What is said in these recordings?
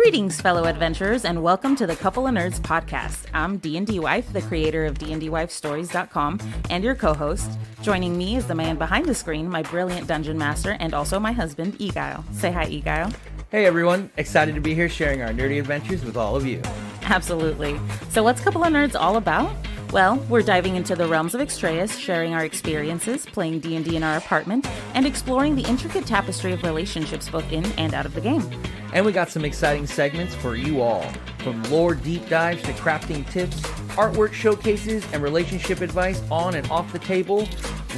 Greetings, fellow adventurers, and welcome to the Couple of Nerds podcast. I'm DnDWife, the creator of DnDWifeStories.com, and your co-host. Joining me is the man behind the screen, my brilliant dungeon master, and also my husband, Eguile. Say hi, Eguile. Hey everyone, excited to be here sharing our nerdy adventures with all of you. Absolutely. So what's Couple of Nerds all about? Well, we're diving into the realms of Extraeus, sharing our experiences, playing D&D in our apartment, and exploring the intricate tapestry of relationships both in and out of the game. And we got some exciting segments for you all, from lore deep dives to crafting tips, artwork showcases, and relationship advice on and off the table.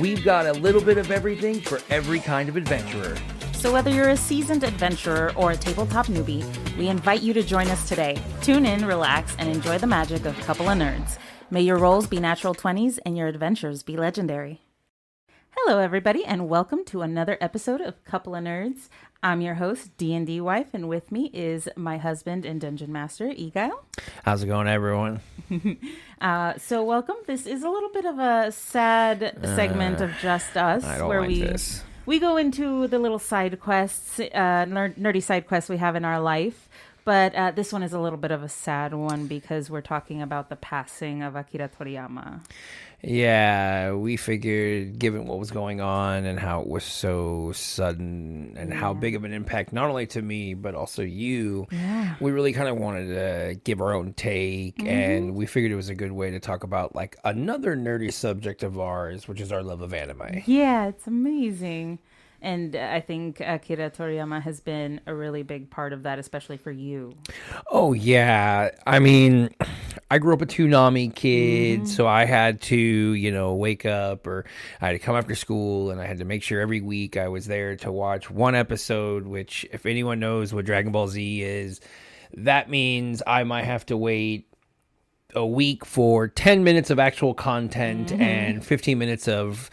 We've got a little bit of everything for every kind of adventurer. So whether you're a seasoned adventurer or a tabletop newbie, we invite you to join us today. Tune in, relax, and enjoy the magic of Couple of Nerds. May your rolls be natural 20s and your adventures be legendary. Hello, everybody, and welcome to another episode of Couple of Nerds. I'm your host, DnDWife, and with me is my husband and dungeon master, Eguile. How's it going, everyone? So welcome. This is a little bit of a sad segment of just us, I don't where like this. We go into the little side quests, nerdy side quests we have in our life. But this one is a little bit of a sad one because we're talking about the passing of Akira Toriyama. Yeah, we figured, given what was going on and how it was so sudden and how big of an impact, not only to me, but also you, we really kind of wanted to give our own take. And we figured it was a good way to talk about like another nerdy subject of ours, which is our love of anime. Yeah, it's amazing. And I think Akira Toriyama has been a really big part of that, especially for you. Oh, yeah. I mean, I grew up a Toonami kid, so I had to, wake up, or I had to come after school, and I had to make sure every week I was there to watch one episode, which, if anyone knows what Dragon Ball Z is, that means I might have to wait a week for 10 minutes of actual content and 15 minutes of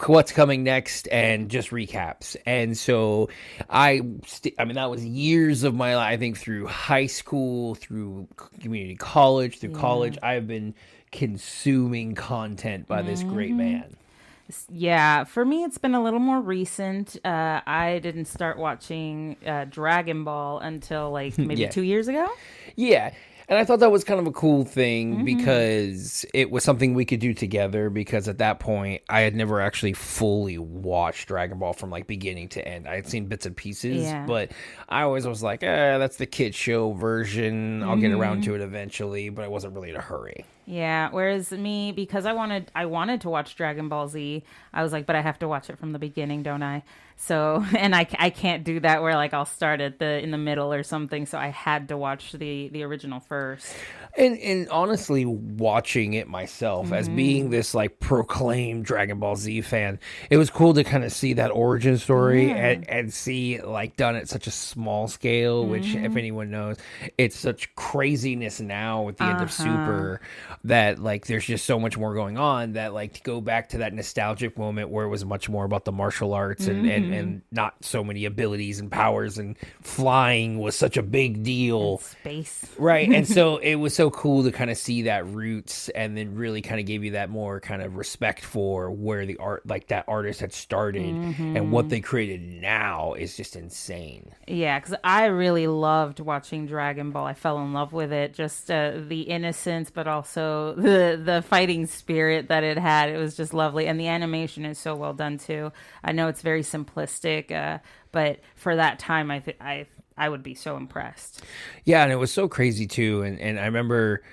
what's coming next and just recaps. And so I mean, that was years of my life. I think through high school, through community college, through college, I've been consuming content by this great man. Yeah, for me, it's been a little more recent. I didn't start watching Dragon Ball until like maybe 2 years ago. Yeah. And I thought that was kind of a cool thing because it was something we could do together, because at that point I had never actually fully watched Dragon Ball from like beginning to end. I had seen bits and pieces, but I always was like, that's the kid show version. I'll get around to it eventually, but I wasn't really in a hurry. Yeah, whereas me, because I wanted to watch Dragon Ball Z, I was like, but I have to watch it from the beginning, don't I? So, and I can't do that where like I'll start in the middle or something. So I had to watch the original first. And honestly, watching it myself as being this like proclaimed Dragon Ball Z fan, it was cool to kind of see that origin story and see like done at such a small scale, which if anyone knows, it's such craziness now with the end of Super that like there's just so much more going on, that like to go back to that nostalgic moment where it was much more about the martial arts and not so many abilities and powers, and flying was such a big deal. And space. Right. And so it was so cool to kind of see that roots, and then really kind of gave you that more kind of respect for where the art, like that artist had started, and what they created now is just insane. Yeah, because I really loved watching Dragon Ball. I fell in love with it. Just the innocence, but also the fighting spirit that it had. It was just lovely. And the animation is so well done, too. I know it's very simplistic, but for that time, I would be so impressed. Yeah, and it was so crazy, too. And I remember,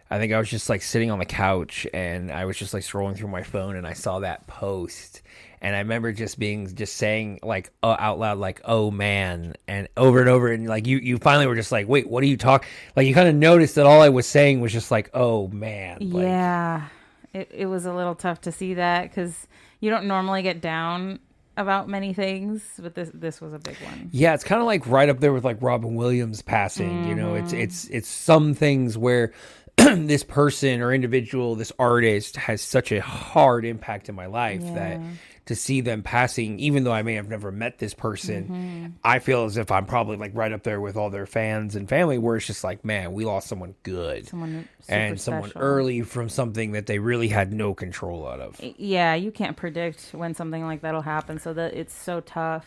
I think I was just like sitting on the couch, and I was just like scrolling through my phone, and I saw that post. And I remember just saying like out loud, like, oh man, and over, and like you finally were just like, wait, what are you talking? Like you kind of noticed that all I was saying was just like, oh man. Yeah, it was a little tough to see that, because you don't normally get down about many things, but this was a big one. Yeah, it's kind of like right up there with like Robin Williams passing. It's some things where this person or individual, this artist, has such a hard impact in my life that to see them passing, even though I may have never met this person, I feel as if I'm probably like right up there with all their fans and family, where it's just like, man, we lost someone good, someone early from something that they really had no control out of. Yeah, you can't predict when something like that'll happen, so that it's so tough.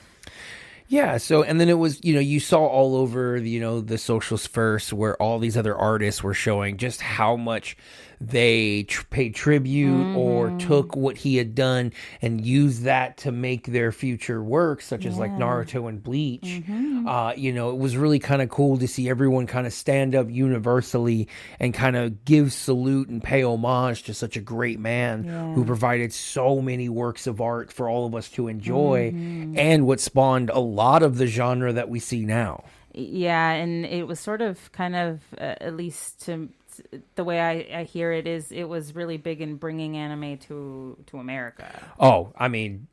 Yeah, so and then it was, you saw all over, the socials first where all these other artists were showing just how much they paid tribute or took what he had done and used that to make their future work, such as like Naruto and Bleach. It was really kind of cool to see everyone kind of stand up universally and kind of give salute and pay homage to such a great man who provided so many works of art for all of us to enjoy and what spawned a lot of the genre that we see now. Yeah, and it was sort of kind of, at least to the way I hear it, is it was really big in bringing anime to America. Oh, I mean,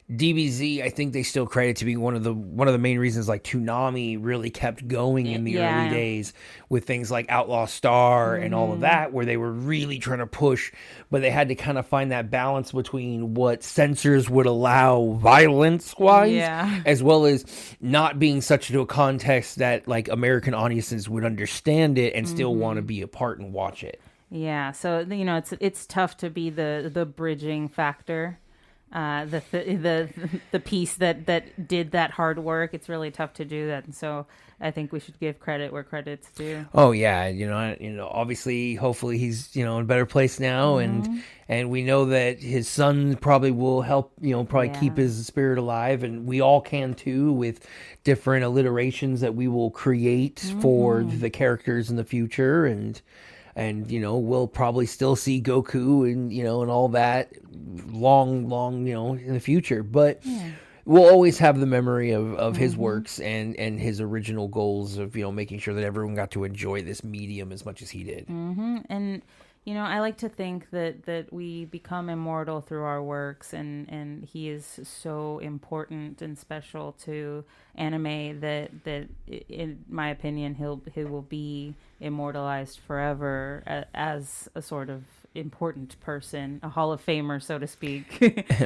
DBZ, I think they still credit to be one of the main reasons like Toonami really kept going in the early days with things like Outlaw Star and all of that, where they were really trying to push, but they had to kind of find that balance between what censors would allow violence-wise, as well as not being such into a context that like American audiences would understand it and still want to be a part and watch it. Yeah, so it's tough to be the bridging factor. The piece that did that hard work. It's really tough to do that, and so I think we should give credit where credit's due. Oh yeah, obviously, hopefully he's in a better place now, and we know that his son probably will help keep his spirit alive, and we all can too with different alliterations that we will create for the characters in the future, and we'll probably still see Goku and and all that long in the future, but we'll always have the memory of his works and his original goals of making sure that everyone got to enjoy this medium as much as he did. And I like to think that we become immortal through our works, and he is so important and special to anime that in my opinion he will be immortalized forever as a sort of important person, a Hall of Famer, so to speak,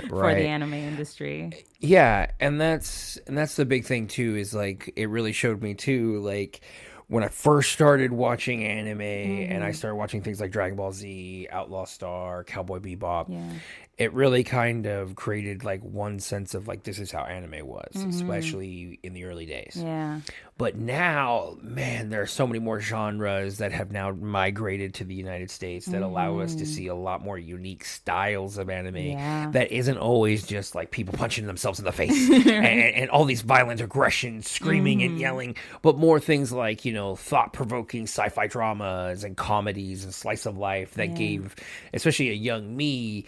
for the anime industry. Yeah, and that's the big thing too, is like it really showed me too, like when I first started watching anime and I started watching things like Dragon Ball Z, Outlaw Star, Cowboy Bebop, it really kind of created like one sense of like, this is how anime was, especially in the early days. Yeah. But now, man, there are so many more genres that have now migrated to the United States that allow us to see a lot more unique styles of anime that isn't always just like people punching themselves in the face and all these violent aggression, screaming and yelling, but more things like, thought-provoking sci-fi dramas and comedies and slice of life that gave, especially a young me,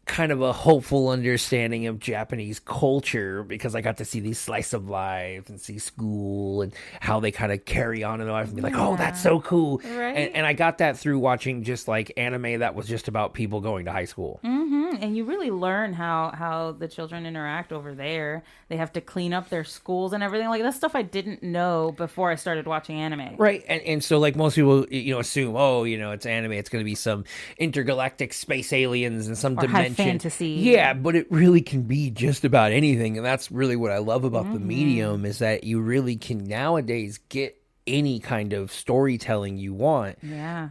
kind of a hopeful understanding of Japanese culture, because I got to see these slice of life and see school and how they kind of carry on in life and be like, oh, that's so cool. Right. And I got that through watching just like anime that was just about people going to high school. And you really learn how the children interact over there. They have to clean up their schools and everything. Like, that's stuff I didn't know before I started watching anime. Right. And so like most people, assume, it's anime, it's going to be some intergalactic space aliens and some dimension. Fantasy. Yeah, but it really can be just about anything. And that's really what I love about the medium, is that you really can nowadays get any kind of storytelling you want. Yeah.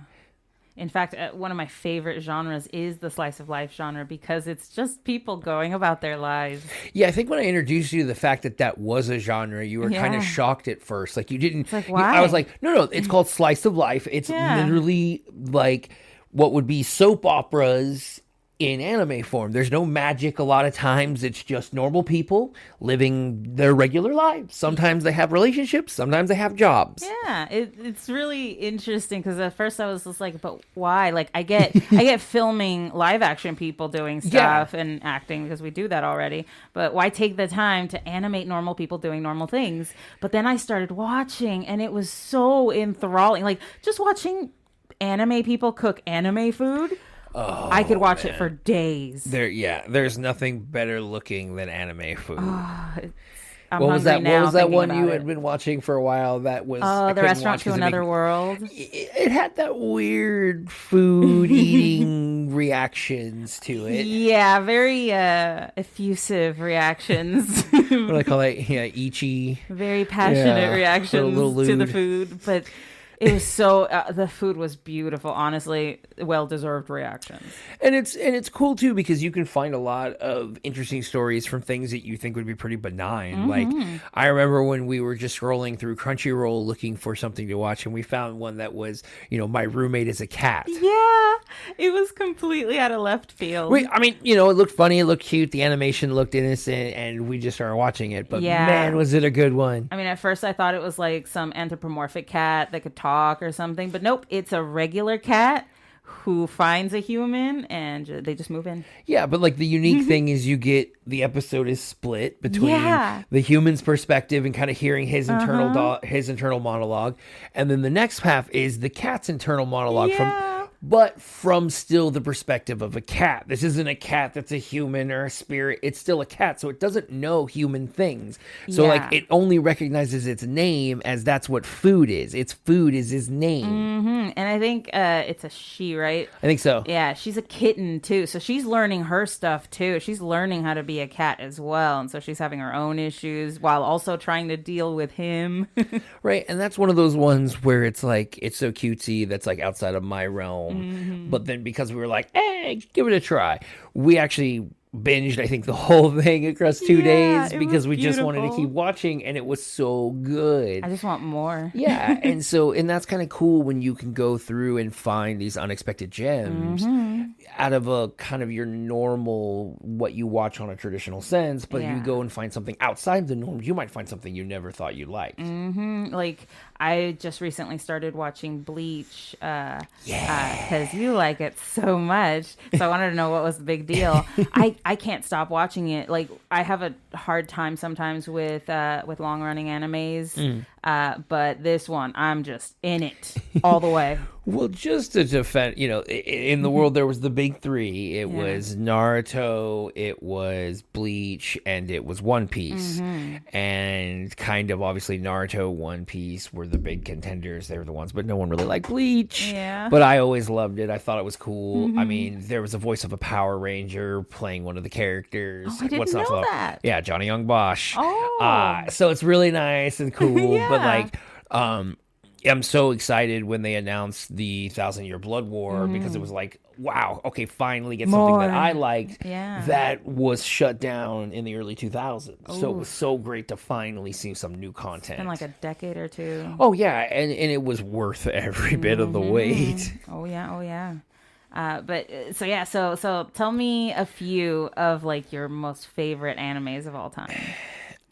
In fact, one of my favorite genres is the slice of life genre, because it's just people going about their lives. Yeah, I think when I introduced you to the fact that was a genre, you were kind of shocked at first. Like, you didn't... It's like, why? I was like, no, it's called slice of life. It's literally like what would be soap operas in anime form. There's no magic a lot of times. It's just normal people living their regular lives. Sometimes they have relationships, sometimes they have jobs. Yeah, it's really interesting, because at first I was just like, but why? Like, I get filming live action people doing stuff and acting, because we do that already, but why take the time to animate normal people doing normal things? But then I started watching, and it was so enthralling. Like, just watching anime people cook anime food. Oh, I could watch it for days. There's nothing better looking than anime food. I'm what was that? What was that one you had been watching for a while? That was The Restaurant to Another World. It had that weird food eating reactions to it. Yeah, very effusive reactions. What do I call it? Yeah, ichi. Very passionate reactions a little to the lewd. food, but It was so the food was beautiful. Honestly, well-deserved reactions. And it's cool too because you can find a lot of interesting stories from things that you think would be pretty benign. Like I remember when we were just scrolling through Crunchyroll looking for something to watch, and we found one that was, my roommate is a cat. Yeah, it was completely out of left field. I mean, it looked funny, it looked cute, the animation looked innocent, and we just started watching it. But man, was it a good one. I mean, at first I thought it was like some anthropomorphic cat that could talk or something, but nope, it's a regular cat who finds a human and they just move in. Yeah, but like the unique thing is you get the episode is split between the human's perspective and kind of hearing his internal monologue, and then the next half is the cat's internal monologue from still the perspective of a cat. This isn't a cat that's a human or a spirit. It's still a cat, so it doesn't know human things. So like it only recognizes its name as that's what food is. Its food is his name. And I think it's a she, right? I think so. Yeah, she's a kitten too, so she's learning her stuff too. She's learning how to be a cat as well, and so she's having her own issues while also trying to deal with him. Right, and that's one of those ones where it's like it's so cutesy that's like outside of my realm. But then because we were like, hey, give it a try, we actually binged, I think, the whole thing across 2 days because we just wanted to keep watching, and it was so good. I just want more. Yeah, and that's kind of cool when you can go through and find these unexpected gems out of a kind of your normal, what you watch on a traditional sense, but you go and find something outside the norm. You might find something you never thought you liked. Like, I just recently started watching Bleach because you like it so much, so I wanted to know what was the big deal. I can't stop watching it. Like, I have a hard time sometimes with long running animes, but this one, I'm just in it all the way. Well, just to defend, in the world there was the big three. It was Naruto, it was Bleach, and it was One Piece. And kind of obviously Naruto, One Piece were the big contenders. They were the ones, but no one really liked Bleach. Yeah. But I always loved it. I thought it was cool. I mean, there was a voice of a Power Ranger playing one of the characters. Oh, I didn't know that. Yeah, Johnny Young Bosch. Oh. So it's really nice and cool. But like, I'm so excited when they announced the 1,000-Year Blood War because it was like, wow, okay, finally get something that I liked that was shut down in the early 2000s. So it was so great to finally see some new content. In like a decade or two. Oh, yeah, and it was worth every bit of the wait. Oh, yeah. So tell me a few of like your most favorite animes of all time.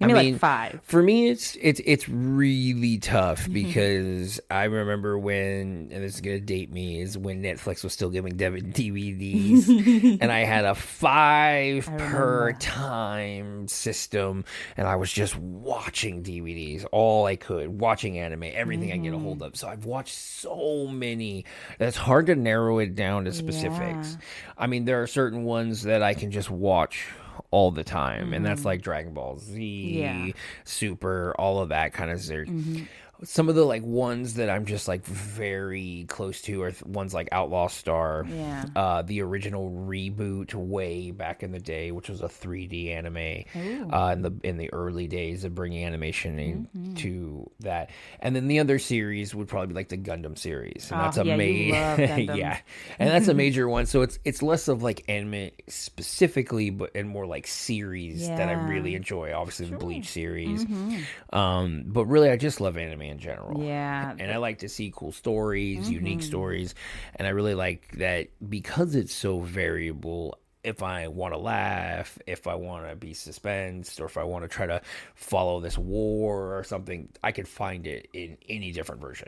Give me like 5. For me, it's really tough because I remember when, and this is gonna date me, is when Netflix was still giving DVDs, and I had a 5 per time system, and I was just watching DVDs all I could, watching anime, everything I get a hold of. So I've watched so many that it's hard to narrow it down to specifics. I mean, there are certain ones that I can just watch all the time, and that's like Dragon Ball Z, Super, all of that kind of some of the like ones that I'm just like very close to are ones like Outlaw Star, the original reboot way back in the day, which was a 3D anime in the early days of bringing animation into that. And then the other series would probably be like the Gundam series, and that's a and that's a major one. So it's less of like anime specifically, and more like series that I really enjoy. Obviously the Bleach series, but really I just love anime in general. And I like to see cool stories, unique stories, and I really like that because it's so variable. If I want to laugh, if I want to be suspensed, or if I want to try to follow this war or something, I could find it in any different version.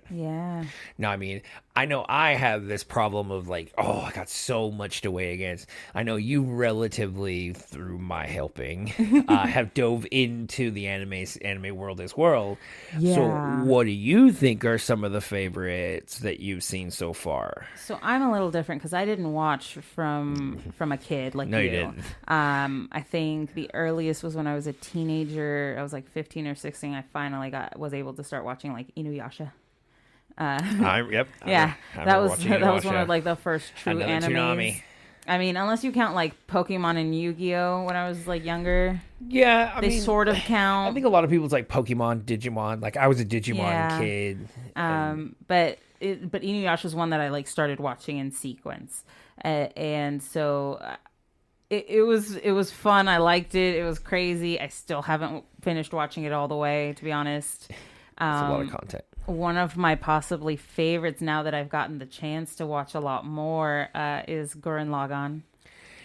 Now, I mean, I know I have this problem of like, I got so much to weigh against. I know you relatively, through my helping, have dove into the anime world as well. So what do you think are some of the favorites that you've seen so far? So I'm a little different because I didn't watch from a kid like no, you. You didn't. I think the earliest was when I was a teenager. I was like 15 or 16. I finally was able to start watching like Inuyasha. That was one of like the first true animes. Toonami. I mean, unless you count like Pokemon and Yu-Gi-Oh when I was like younger. Yeah, they sort of count. I think a lot of people's like Pokemon, Digimon. Like I was a Digimon kid. But Inuyasha's one that I like started watching in sequence, and so it was fun. I liked it. It was crazy. I still haven't finished watching it all the way, to be honest. It's a lot of content. One of my possibly favorites now that I've gotten the chance to watch a lot more is Gurren Lagann.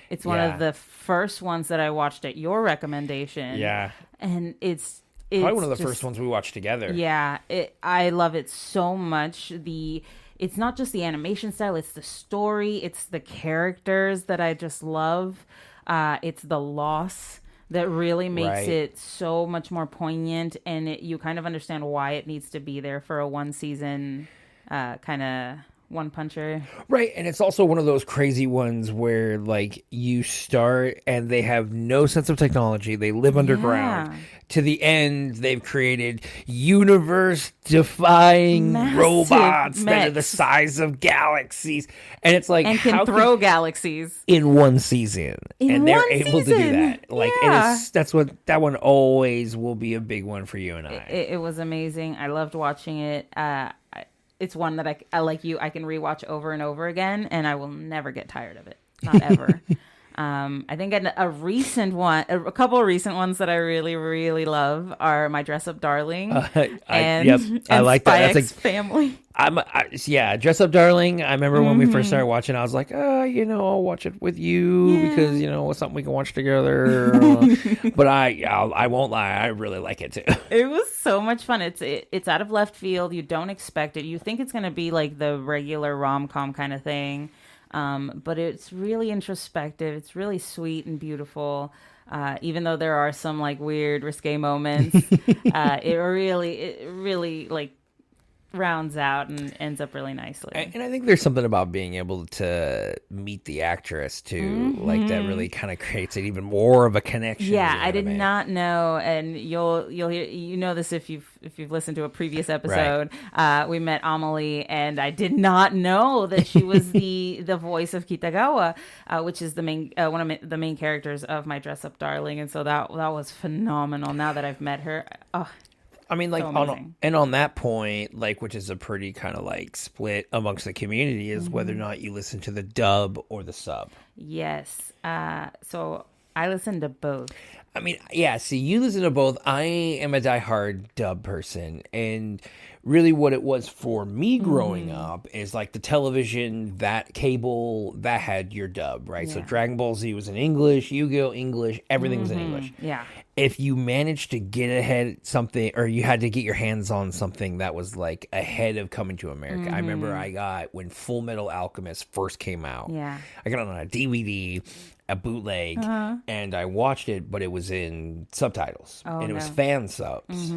It's one of the first ones that I watched at your recommendation. Yeah. And it's probably one of the first ones we watched together. Yeah. I love it so much. It's not just the animation style, it's the story, it's the characters that I just love. It's the loss that really makes it so much more poignant, and you kind of understand why it needs to be there for a one season kind of one puncher. Right, and it's also one of those crazy ones where like you start and they have no sense of technology. They live underground. To the end, they've created universe-defying robots that are the size of galaxies, and it's like and can throw galaxies in one season, and they're able to do that. Like, and that one always will be a big one for you and I. It was amazing. I loved watching it. It's one that I like you. I can rewatch over and over again, and I will never get tired of it. Not ever. I think a recent one, a couple of recent ones that I really, really love are My Dress Up Darling and I like Spy that. X Family. Dress Up Darling. I remember when we first started watching, I was like, I'll watch it with you because it's something we can watch together. But I won't lie, I really like it too. It was so much fun. It's out of left field. You don't expect it. You think it's gonna be like the regular rom-com kind of thing. But it's really introspective. It's really sweet and beautiful. Even though there are some like weird risque moments, it really like rounds out and ends up really nicely. And I think there's something about being able to meet the actress too, like that really kind of creates it even more of a connection. Yeah, I did not know, and you'll hear this if you've listened to a previous episode. Right. We met Amelie, and I did not know that she was the voice of Kitagawa, which is the main one of the main characters of My Dress Up Darling, and so that was phenomenal. Now that I've met her, I mean, like, so on that point, like, which is a pretty kind of like split amongst the community, is whether or not you listen to the dub or the sub. Yes. So I listen to both. I mean, yeah, see, you listen to both. I am a diehard dub person, and really what it was for me growing up is like the television, that cable, that had your dub, right? Yeah. So Dragon Ball Z was in English, Yu-Gi-Oh! English, everything was in English. Yeah. If you managed to get ahead something, or you had to get your hands on something that was like ahead of coming to America. I remember I got, when Full Metal Alchemist first came out, I got it on a DVD, a bootleg, and I watched it, but it was in subtitles, and it was fan subs.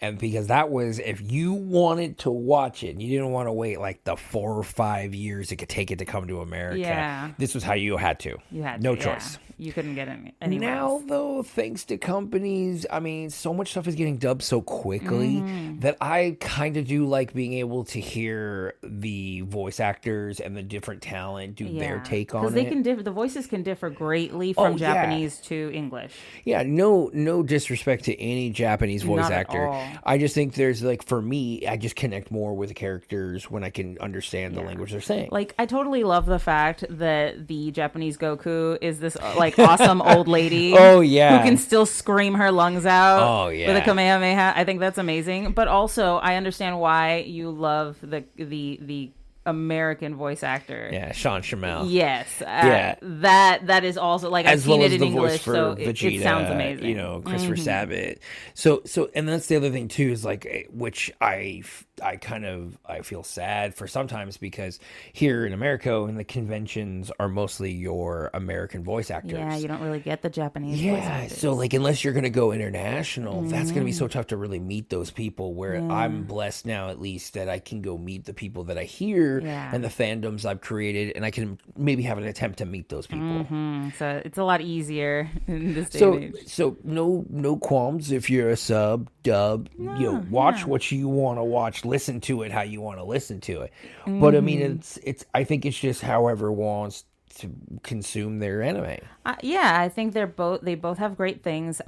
And because that was, if you wanted to watch it, and you didn't want to wait like the 4 or 5 years it could take it to come to America, this was how you had to. You had no to, choice. You couldn't get anywhere now, else. though, thanks to companies, I mean, so much stuff is getting dubbed so quickly that I kind of do like being able to hear the voice actors and the different talent do their take on it. Because the voices can differ greatly from Japanese to English. Yeah, no disrespect to any Japanese voice actor. I just think there's like, for me, I just connect more with the characters when I can understand the language they're saying. Like, I totally love the fact that the Japanese Goku is this like awesome old lady. Oh yeah, who can still scream her lungs out. Oh yeah, with a Kamehameha. I think that's amazing. But also, I understand why you love the American voice actor. Yeah, Sean Shamel. Yes. That is also, like, I've seen it in English, so Vegeta, it sounds amazing. Christopher Sabat. So, and that's the other thing too, is like, which I feel sad for sometimes, because here in America, and the conventions are mostly your American voice actors. Yeah, you don't really get the Japanese voice actors. So like, unless you're going to go international, that's going to be so tough to really meet those people, where I'm blessed now, at least, that I can go meet the people that I hear and the fandoms I've created, and I can maybe have an attempt to meet those people. So it's a lot easier in this day and age. So no qualms if you're a sub, dub, watch what you want to watch, listen to it how you want to listen to it. But I mean, it's I think it's just however wants to consume their anime. Yeah, I think they both have great things.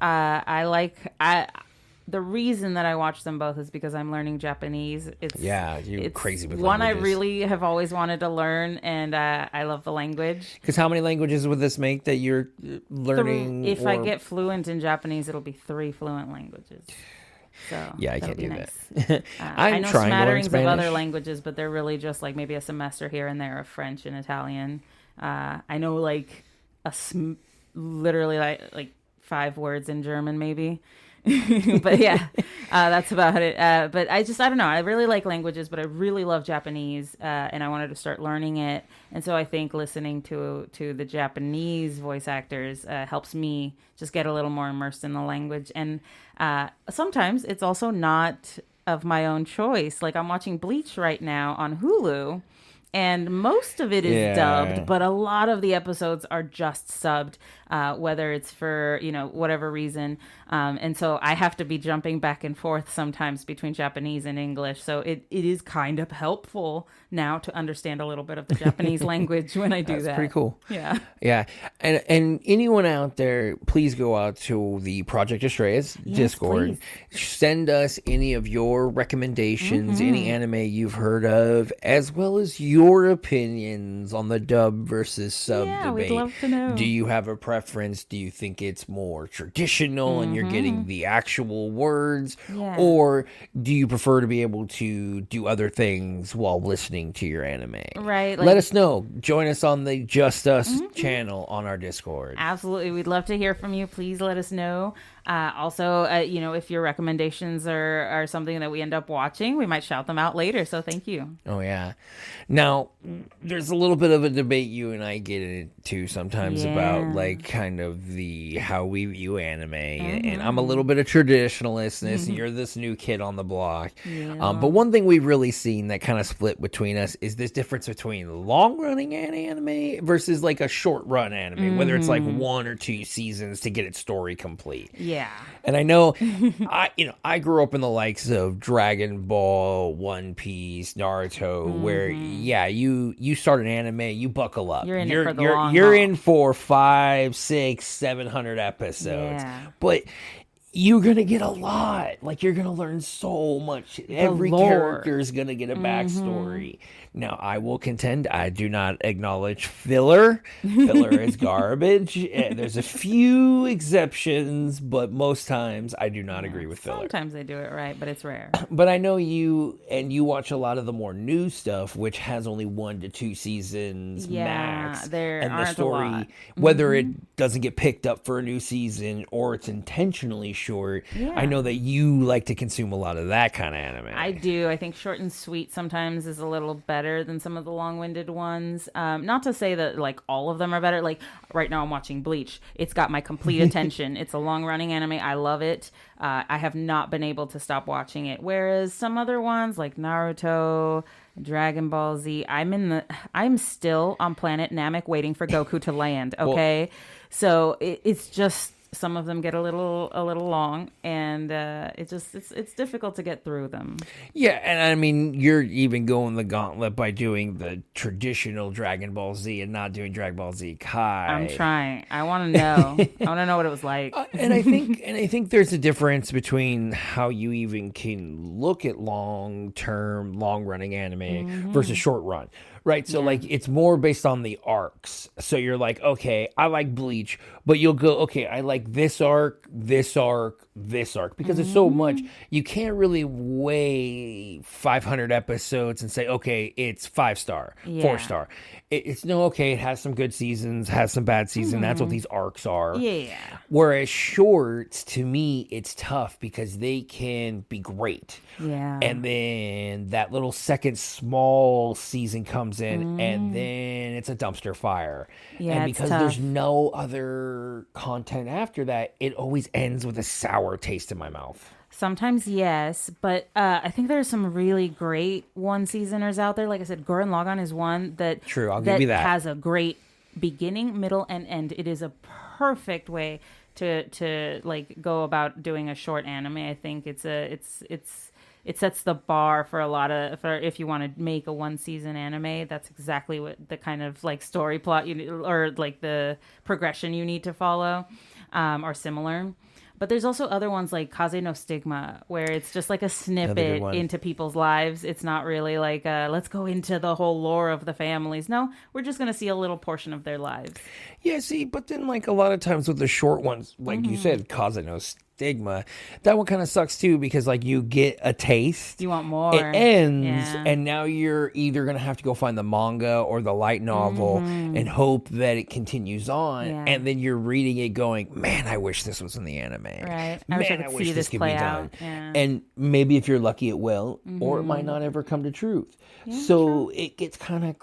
The reason that I watch them both is because I'm learning Japanese. It's crazy with one languages. I really have always wanted to learn, and I love the language. Because how many languages would this make that you're learning? If I get fluent in Japanese, it'll be 3 fluent languages. So yeah, I can't do nice. that. I know trying smatterings to learn of Spanish. other languages, but they're really just like maybe a semester here and there of French and Italian. I know like literally like 5 words in German, maybe. But yeah, that's about it. But I don't know. I really like languages, but I really love Japanese, and I wanted to start learning it. And so I think listening to the Japanese voice actors helps me just get a little more immersed in the language. And sometimes it's also not of my own choice. Like I'm watching Bleach right now on Hulu. And most of it is dubbed, but a lot of the episodes are just subbed, whether it's for, whatever reason. And so I have to be jumping back and forth sometimes between Japanese and English. So it is kind of helpful now to understand a little bit of the Japanese language when I do that. That's pretty cool. Yeah. Yeah. And anyone out there, please go out to the Project Estrellas Discord. Please. Send us any of your recommendations, any anime you've heard of, as well as your opinions on the dub versus sub debate. We'd love to know. Do you have a preference? Do you think it's more traditional and you're getting the actual words? Yeah. Or do you prefer to be able to do other things while listening to your anime? Right. Let us know. Join us on the Just Us channel on our Discord. Absolutely. We'd love to hear from you. Please let us know. Also, if your recommendations are something that we end up watching, we might shout them out later. So thank you. Oh, yeah. Now, there's a little bit of a debate you and I get into sometimes about like kind of how we view anime. And I'm a little bit of traditionalist and you're this new kid on the block. Yeah. But one thing we've really seen that kind of split between us is this difference between long running anime versus like a short run anime, whether it's like 1 or 2 seasons to get its story complete. Yeah. And I know, I grew up in the likes of Dragon Ball, One Piece, Naruto, where you start an anime, you buckle up. You're in it for the long You're haul. in for 500, 600, 700 episodes, Yeah. but you're gonna get a lot. Like you're gonna learn so much. Every lore. character is gonna get a backstory. Now, I will contend I do not acknowledge filler. Filler is garbage. There's a few exceptions, but most times I do not agree with filler. Sometimes they do it right, but it's rare. But I know you watch a lot of the more new stuff, which has only 1 to 2 seasons max. There and aren't the story, a lot. whether it doesn't get picked up for a new season or it's intentionally short. Yeah. I know that you like to consume a lot of that kind of anime. I do. I think short and sweet sometimes is a little better than some of the long-winded ones. Not to say that like all of them are better. Like right now I'm watching Bleach. It's got my complete attention. It's a long-running anime. I love it. I have not been able to stop watching it. Whereas some other ones like Naruto, Dragon Ball Z, I'm still on planet Namek waiting for Goku to land. Okay. So it's just, some of them get a little long, and it's difficult to get through them. Yeah, and I mean, you're even going the gauntlet by doing the traditional Dragon Ball Z and not doing Dragon Ball Z Kai. I'm trying. I want to know. I want to know what it was like. And I think there's a difference between how you even can look at long-term, long-running anime versus short-run. Right, so like it's more based on the arcs. So you're like, okay, I like Bleach, but you'll go, okay, I like this arc, this arc, this arc, because it's so much. You can't really weigh 500 episodes and say, okay, it's 5-star, 4-star. It's no, okay, it has some good seasons, has some bad seasons. That's what these arcs are. Yeah. Whereas shorts, to me, it's tough because they can be great. Yeah. And then that little second small season comes in and then it's a dumpster fire. Yeah, and it's because tough. there's no other content after that, it always ends with a sour taste in my mouth. Sometimes, yes, but I think there's some really great one-seasoners out there. Like I said, Gurren Lagann is one that True, I'll give you that. Has a great beginning, middle, and end. It is a perfect way to like go about doing a short anime. I think it's it sets the bar for a lot of for if you want to make a one season anime. That's exactly what the kind of like story plot or like the progression you need to follow are similar. But there's also other ones like Kaze no Stigma, where it's just like a snippet into people's lives. It's not really like, let's go into the whole lore of the families. No, we're just going to see a little portion of their lives. Yeah, see, but then like a lot of times with the short ones, like you said, Kaze no Stigma, that one kind of sucks too because like you get a taste. You want more. It ends, and now you're either going to have to go find the manga or the light novel and hope that it continues on. Yeah. And then you're reading it going, man, I wish this was in the anime. Right. Man, I wish this could be done. Yeah. And maybe if you're lucky, it will, or it might not ever come to truth. Yeah, so it gets kind of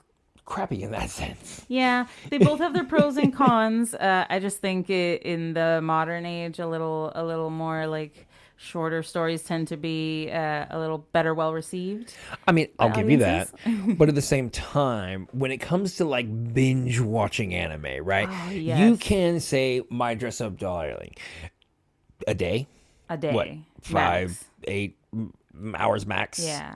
crappy in that sense. Yeah, they both have their pros and cons. I just think in the modern age, a little more like shorter stories tend to be a little better well received. I mean, I'll give you that. But at the same time, when it comes to like binge watching anime, right? Oh, yes. You can say My Dress Up Darling a day. A day. What? 5, 8 hours max. Yeah.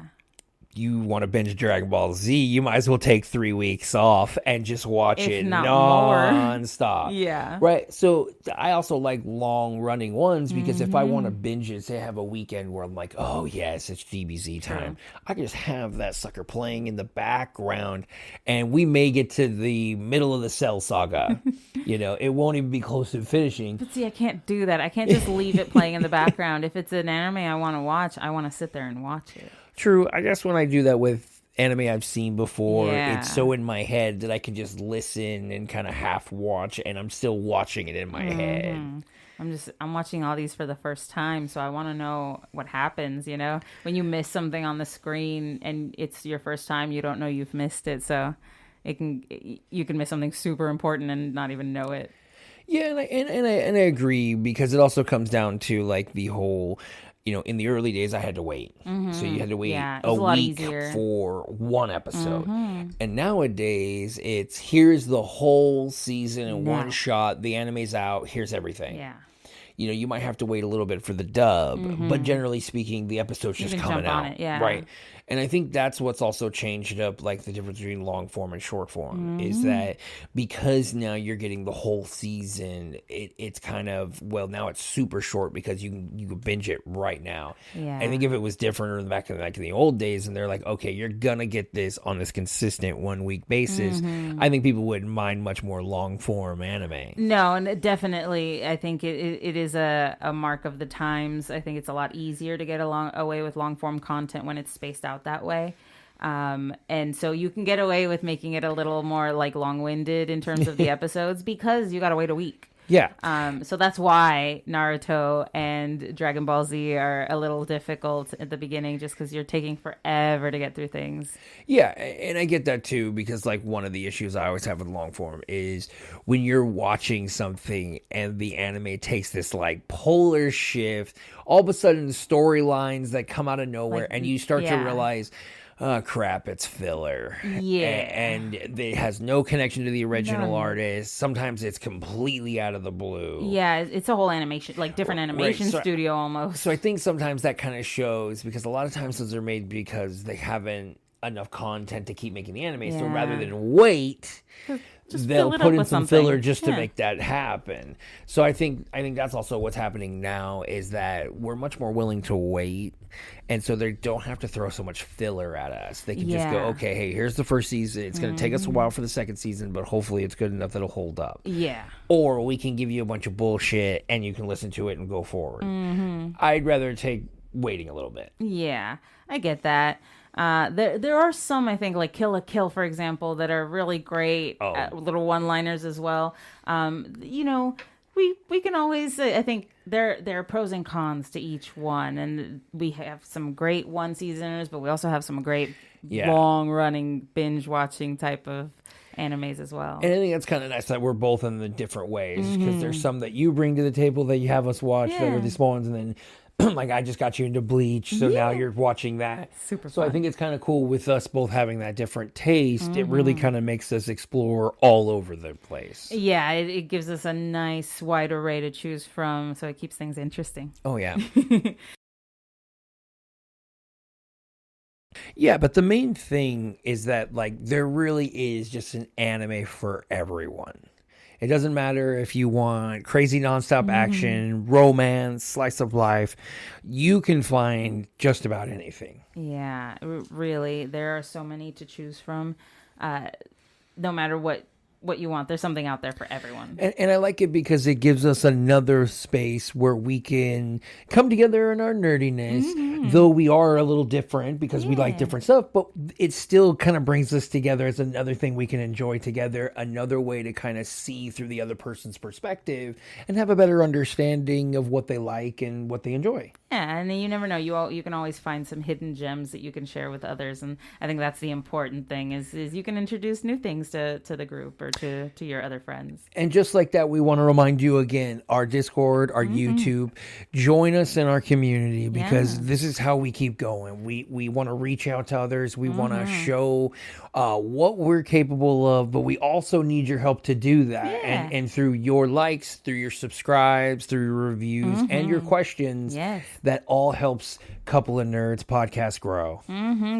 You want to binge Dragon Ball Z, you might as well take 3 weeks off and just watch it not non-stop. Yeah. Right? So I also like long-running ones because if I want to binge it, say I have a weekend where I'm like, oh, yes, it's DBZ time. I can just have that sucker playing in the background and we may get to the middle of the Cell Saga. It won't even be close to finishing. But see, I can't do that. I can't just leave it playing in the background. If it's an anime I want to watch, I want to sit there and watch it. True. I guess when I do that with anime I've seen before, it's so in my head that I can just listen and kind of half watch, and I'm still watching it in my head. I'm watching all these for the first time, so I want to know what happens, when you miss something on the screen and it's your first time, you don't know you've missed it. So you can miss something super important and not even know it. Yeah, and I agree because it also comes down to like the whole, in the early days, I had to wait. So you had to wait a week for one episode. And nowadays, it's here's the whole season in one shot. The anime's out. Here's everything. Yeah. You might have to wait a little bit for the dub, but generally speaking, the episode's just coming out. On it, yeah. Right. And I think that's what's also changed up, like the difference between long form and short form is that because now you're getting the whole season, it's kind of, well, now it's super short because you can binge it right now. Yeah. I think if it was different back in the old days and they're like, okay, you're going to get this on this consistent 1 week basis, I think people wouldn't mind much more long form anime. No, and definitely, I think it is a mark of the times. I think it's a lot easier to get away with long form content when it's spaced out that way. And so you can get away with making it a little more like long-winded in terms of the episodes because you got to wait a week. Yeah. So that's why Naruto and Dragon Ball Z are a little difficult at the beginning just because you're taking forever to get through things. Yeah, and I get that too because like one of the issues I always have with long form is when you're watching something and the anime takes this like polar shift, all of a sudden storylines that come out of nowhere and you start to realize, oh crap, it's filler. Yeah. And it has no connection to the original artist. Sometimes it's completely out of the blue. Yeah, it's a whole animation, like different animation studio almost. So I think sometimes that kind of shows because a lot of times those are made because they haven't enough content to keep making the anime. So rather than wait, they'll put in some filler just to make that happen. So I think that's also what's happening now is that we're much more willing to wait. And so they don't have to throw so much filler at us. They can just go, okay, hey, here's the first season. It's going to take us a while for the second season, but hopefully it's good enough that it'll hold up. Yeah. Or we can give you a bunch of bullshit and you can listen to it and go forward. I'd rather take waiting a little bit. Yeah, I get that. There are some, I think, like Kill la Kill, for example, that are really great little one-liners as well. We can always, I think, there are pros and cons to each one, and we have some great one-seasoners, but we also have some great long-running binge-watching type of animes as well. And I think that's kind of nice that we're both in the different ways because there's some that you bring to the table that you have us watch that are the small ones, and then like I just got you into Bleach, so now you're watching that. Super fun. So I think it's kind of cool with us both having that different taste. It really kind of makes us explore all over the place. Yeah, it gives us a nice wide array to choose from, so it keeps things interesting. Oh, yeah. Yeah, but the main thing is that like there really is just an anime for everyone. It doesn't matter if you want crazy nonstop action, romance, slice of life. You can find just about anything. Yeah, really, there are so many to choose from. No matter what you want, there's something out there for everyone. And I like it because it gives us another space where we can come together in our nerdiness, though we are a little different because we like different stuff, but it still kind of brings us together as another thing we can enjoy together, another way to kind of see through the other person's perspective and have a better understanding of what they like and what they enjoy. Yeah, and you never know. You can always find some hidden gems that you can share with others, and I think that's the important thing is you can introduce new things to the group or to your other friends. And just like that, we want to remind you again, our Discord, our YouTube, join us in our community because this is how we keep going. We want to reach out to others. We want to show what we're capable of, but we also need your help to do that. Yeah. And through your likes, through your subscribes, through your reviews, and your questions, that all helps Couple of Nerds podcast grow.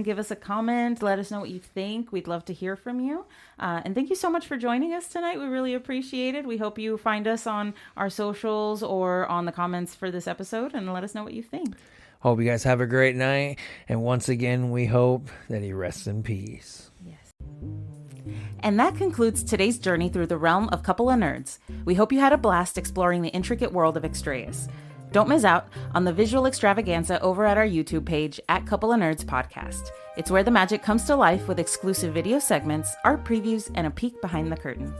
Give us a comment. Let us know what you think. We'd love to hear from you. And thank you so much for joining us tonight. We really appreciate it. We hope you find us on our socials or on the comments for this episode and let us know what you think. Hope you guys have a great night. And once again, we hope that he rests in peace. Yes. And that concludes today's journey through the realm of Couple of Nerds. We hope you had a blast exploring the intricate world of Extraeus. Don't miss out on the visual extravaganza over at our YouTube page at Couple of Nerds Podcast. It's where the magic comes to life with exclusive video segments, art previews, and a peek behind the curtain.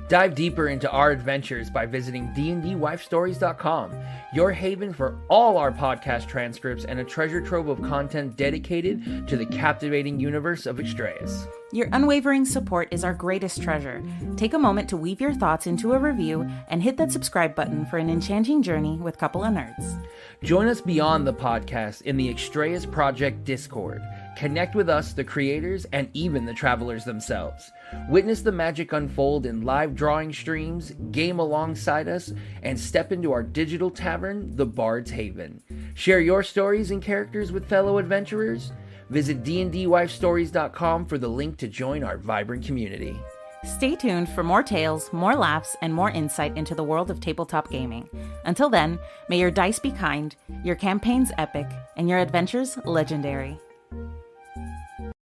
Dive deeper into our adventures by visiting DnDWifeStories.com, your haven for all our podcast transcripts and a treasure trove of content dedicated to the captivating universe of Extraeus. Your unwavering support is our greatest treasure. Take a moment to weave your thoughts into a review and hit that subscribe button for an enchanting journey with Couple of Nerds. Join us beyond the podcast in the Extraeus Project Discord. Connect with us, the creators, and even the travelers themselves. Witness the magic unfold in live drawing streams, game alongside us, and step into our digital tavern, the Bard's Haven. Share your stories and characters with fellow adventurers. Visit DnDWifeStories.com for the link to join our vibrant community. Stay tuned for more tales, more laughs, and more insight into the world of tabletop gaming. Until then, may your dice be kind, your campaigns epic, and your adventures legendary.